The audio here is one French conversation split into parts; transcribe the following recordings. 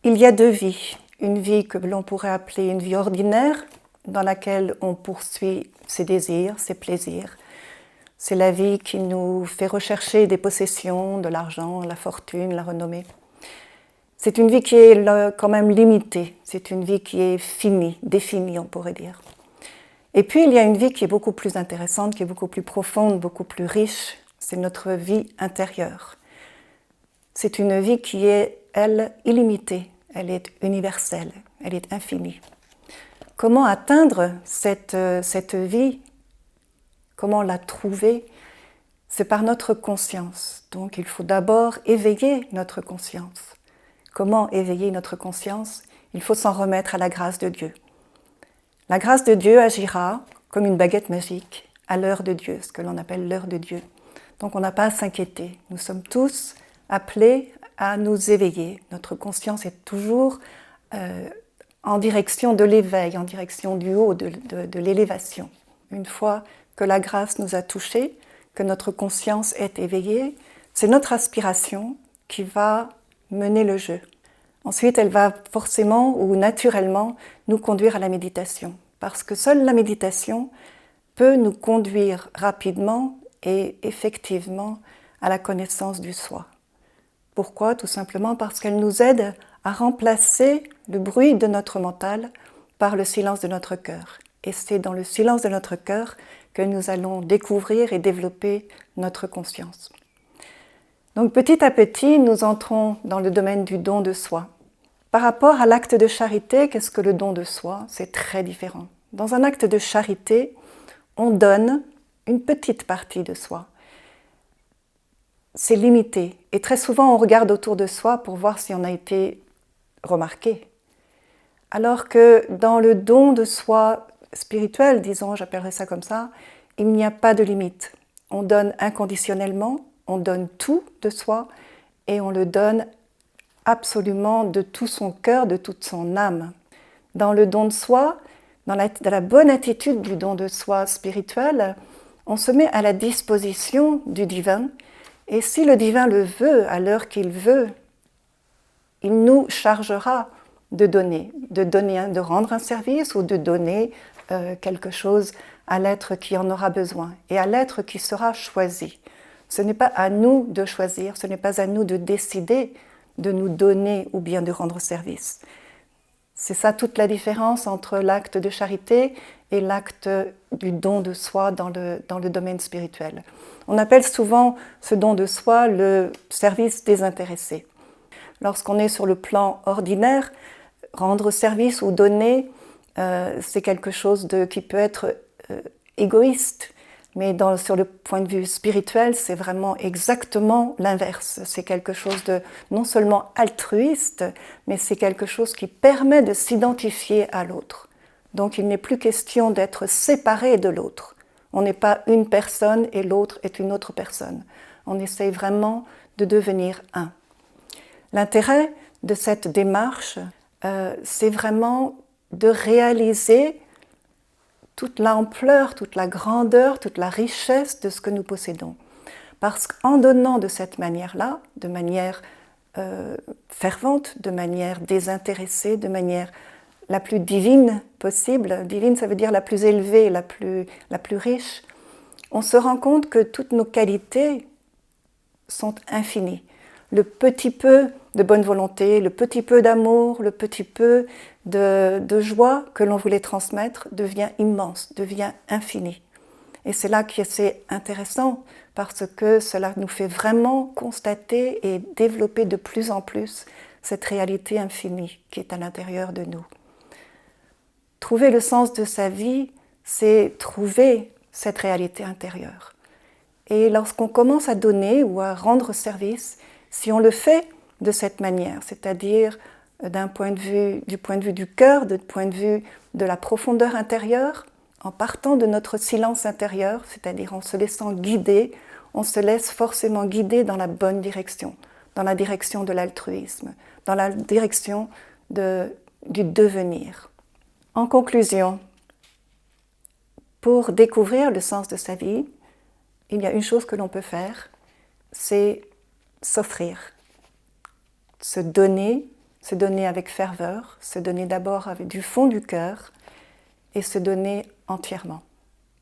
Il y a deux vies. Une vie que l'on pourrait appeler une vie ordinaire, dans laquelle on poursuit ses désirs, ses plaisirs. C'est la vie qui nous fait rechercher des possessions, de l'argent, la fortune, la renommée. C'est une vie qui est quand même limitée, c'est une vie qui est finie, définie on pourrait dire. Et puis il y a une vie qui est beaucoup plus intéressante, qui est beaucoup plus profonde, beaucoup plus riche, c'est notre vie intérieure. C'est une vie qui est, elle, illimitée, elle est universelle, elle est infinie. Comment atteindre cette vie? Comment la trouver? C'est par notre conscience. Donc il faut d'abord éveiller notre conscience. Comment éveiller notre conscience? Il faut s'en remettre à la grâce de Dieu. La grâce de Dieu agira comme une baguette magique à l'heure de Dieu, ce que l'on appelle l'heure de Dieu. Donc on n'a pas à s'inquiéter. Nous sommes tous appelés à nous éveiller. Notre conscience est toujours en direction de l'éveil, en direction du haut, de l'élévation. Une fois que la grâce nous a touchés, que notre conscience est éveillée, c'est notre aspiration qui va mener le jeu. Ensuite, elle va forcément ou naturellement nous conduire à la méditation, parce que seule la méditation peut nous conduire rapidement et effectivement à la connaissance du soi. Pourquoi? Tout simplement parce qu'elle nous aide à remplacer le bruit de notre mental par le silence de notre cœur. Et c'est dans le silence de notre cœur que nous allons découvrir et développer notre conscience. Donc petit à petit, nous entrons dans le domaine du don de soi. Par rapport à l'acte de charité, qu'est-ce que le don de soi? C'est très différent. Dans un acte de charité, on donne une petite partie de soi. C'est limité. Et très souvent, on regarde autour de soi pour voir si on a été remarqué. Alors que dans le don de soi spirituel, disons, j'appellerais ça comme ça, il n'y a pas de limite. On donne inconditionnellement, on donne tout de soi et on le donne absolument de tout son cœur, de toute son âme. Dans le don de soi, dans la bonne attitude du don de soi spirituel, on se met à la disposition du divin et si le divin le veut, à l'heure qu'il veut, il nous chargera de donner, de rendre un service ou de donner quelque chose à l'être qui en aura besoin et à l'être qui sera choisi. Ce n'est pas à nous de choisir, ce n'est pas à nous de décider de nous donner ou bien de rendre service. C'est ça toute la différence entre l'acte de charité et l'acte du don de soi dans le domaine spirituel. On appelle souvent ce don de soi le service désintéressé. Lorsqu'on est sur le plan ordinaire, rendre service ou donner, c'est quelque chose qui peut être égoïste. Mais sur le point de vue spirituel, c'est vraiment exactement l'inverse. C'est quelque chose de non seulement altruiste, mais c'est quelque chose qui permet de s'identifier à l'autre. Donc il n'est plus question d'être séparé de l'autre. On n'est pas une personne et l'autre est une autre personne. On essaye vraiment de devenir un. L'intérêt de cette démarche, c'est vraiment de réaliser toute l'ampleur, toute la grandeur, toute la richesse de ce que nous possédons. Parce qu'en donnant de cette manière-là, de manière fervente, de manière désintéressée, de manière la plus divine possible, divine ça veut dire la plus élevée, la plus riche, on se rend compte que toutes nos qualités sont infinies. Le petit peu de bonne volonté, le petit peu d'amour, le petit peu de joie que l'on voulait transmettre devient immense, devient infini. Et c'est là que c'est intéressant parce que cela nous fait vraiment constater et développer de plus en plus cette réalité infinie qui est à l'intérieur de nous. Trouver le sens de sa vie, c'est trouver cette réalité intérieure. Et lorsqu'on commence à donner ou à rendre service, si on le fait de cette manière, c'est-à-dire du point de vue du cœur, du point de vue de la profondeur intérieure, en partant de notre silence intérieur, c'est-à-dire en se laissant guider, on se laisse forcément guider dans la bonne direction, dans la direction de l'altruisme, dans la direction du devenir. En conclusion, pour découvrir le sens de sa vie, il y a une chose que l'on peut faire, c'est s'offrir, se donner se donner avec ferveur, se donner d'abord avec du fond du cœur et se donner entièrement.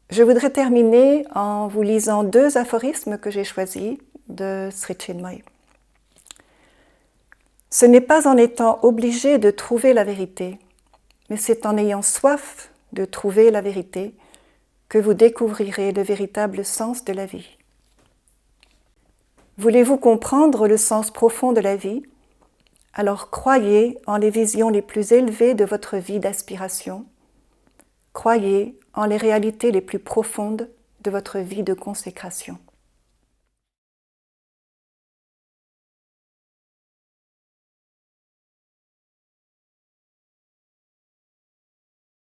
Je voudrais terminer en vous lisant 2 aphorismes que j'ai choisis de Sri Chinmoy. Ce n'est pas en étant obligé de trouver la vérité, mais c'est en ayant soif de trouver la vérité que vous découvrirez le véritable sens de la vie. Voulez-vous comprendre le sens profond de la vie? Alors croyez en les visions les plus élevées de votre vie d'aspiration. Croyez en les réalités les plus profondes de votre vie de consécration.